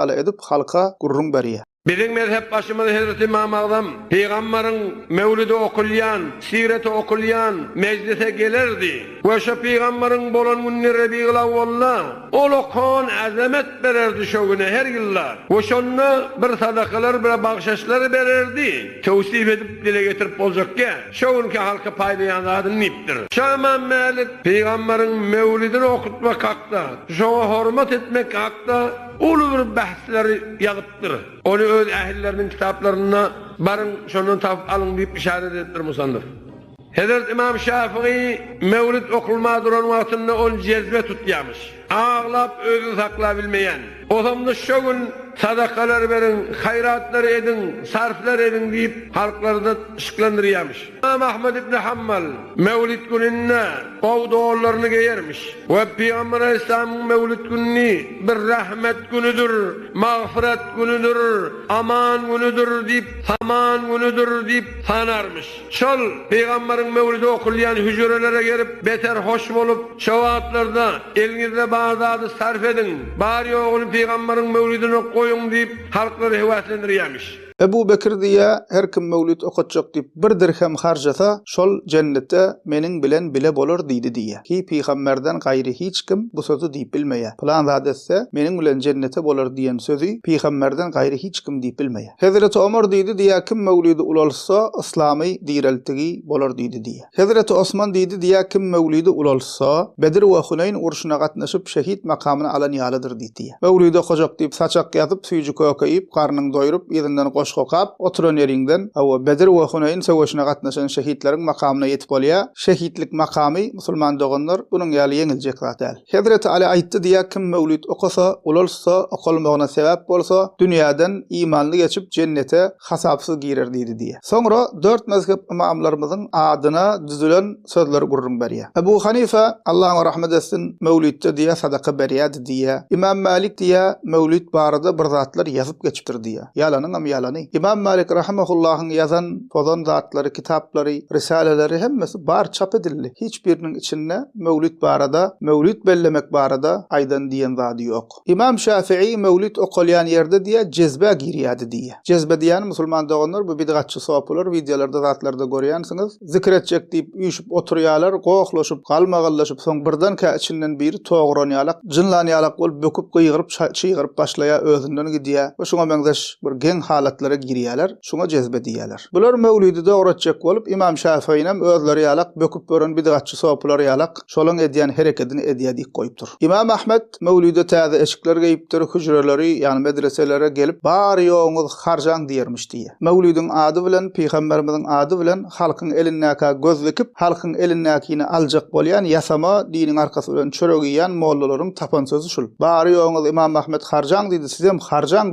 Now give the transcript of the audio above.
ala edip halka gurrun beriye. Bizim mezhep başımız Hazreti İmam Azam Peygamberin mevlidi okulyan, sireti okulyan meclise gelirdi. Ve şu Peygamberin bolan günni Rabiul Avval'la olokan azamet bererdi şu güne her yıllar. Ve şonna bir sadakalar bir bağışlaşları bererdi. Tevsif edip dile getirip olacakken şu günkü halka paylayan adını niptir. Şaman Malik Peygamberin mevlidini okutmak hakta, şuna hürmet etmek hakta ulu bir bahsleri yazıptır. Onu öz ehillerinin kitaplarına barın şunun tavuk alın deyip işaret ettir musannif. Hazret İmam Şafii mevlid okulma duran vaktinde onu cezbe tutyamış. Ağlap özü saklayabilmeyen. O zaman şu gün sadakalar verin, hayratlar edin, sarflar edin deyip halkları ışıklandırıyormuş. İmam Ahmed İbni Hanbal mevlid gününe o doğullarını giyermiş. Ve Peygamber Aleyhisselam'ın mevlid günü bir rahmet günüdür, mağfiret günüdür, aman günüdür deyip, aman günüdür deyip tanarmış. Şol Peygamber'in mevlidi okulayan hücrelere gelip beter hoş olup şevaatlarda elinizde Bağdat'ı sarf edin. Bari oğlum Peygamber'in mevlidini koyun deyip halkları hevaslendiriyormuş. Ebu Bekir diye her kim mevlid okutacak deyip bir dirhem harcasa şol cennette menin bilen bile bolur deydi diye. Ki Peygamberden gayri hiç kim bu sözü deyip bilmeye. Plan zadetse menin bilen cennete bolur diyen sözü Peygamberden gayri hiç kim deyip bilmeye. Hazreti Ömer deydi diye kim mevlidi ulalsa İslami direltigi bolur deydi diye. Hazreti Osman deydi diye kim mevlidi ulalsa Bedir ve Hunayn uruşuna katnaşıp şehit makamını alan yalıdır deydi diye. Mevlidi okuyacak deyip saçak yatıp suyucu koyup karnını doyurup izinden kokap oturan yerinden awa Bedir we Hunayn sowuşuna gatnaşan şehitlerin makamına yetip bolýa. Şehitlik makamy musulman doganlar bunun ýaly ýeňiljek zat däl. Hazreti Ali aýtdy diýä kim mevlid okusa, ulalsa, okulmagyna sebäp bolsa, dünýäden imanly geçip cennete hasapsız girer diýdi diýä. Soňra 4 mezhep imamlarymyzyň adyna düzülen sözleri gurrun berýär. Ebu Hanife Allahyň rahmet etsin mevlidde diýä sadaka berýärdi diýä. İmam Malik diýä mevlid barada bir zatlar ýazyp geçipdir diýä. Ýalanyň am ýalany. İmam Malik rahimahullah'ın yazan pozan zatları, kitapları, risaleleri hemmesi bar çap edildi. Hiçbirinin içinde mevlid barada, mevlid bellemek barada aydan diyen zadi yok. İmam Şafii mevlid okulyan yerde diye cezbe giriyadi diye. Cezbe diyen musulman doğanlar bu bidgatçı soğupular, videolarda zatlarda görüyansınız. Zikretcek deyip uyuşup oturuyalar, qoğuqlaşıp, qalmağallaşıp, son birden ka içinden biri toğuraniyalak, cınlaniyalak ol, böküp qıyğırıp, çıyğırıp başlaya özünden gidiya. Ve şuna benzeş bir gen halatlara giriyalar, şuna cezbe diýerler. Bular mevlidide öğretjek bolup İmam Şafii'nem özleri ýalak böküp bören bidgatçy sopular ýalak şolaň edýän hereketini edýädik goýupdyr. İmam Ahmed mevlide täze eşikler geyipdir, hüjreleri ýani medreselere gelip bari ýoňuz harjan diýermiş diýe. Mevlidin ady bilen Peygamberimiziň ady bilen halkyň elinäka göz dikip halkyň elinäkini aljak bolýan ýasama diniň arkasy bilen çöregiýän mollalaryň tapan sözü şul. Bari ýoňuz İmam Ahmed harjan diýdi, sizem harjan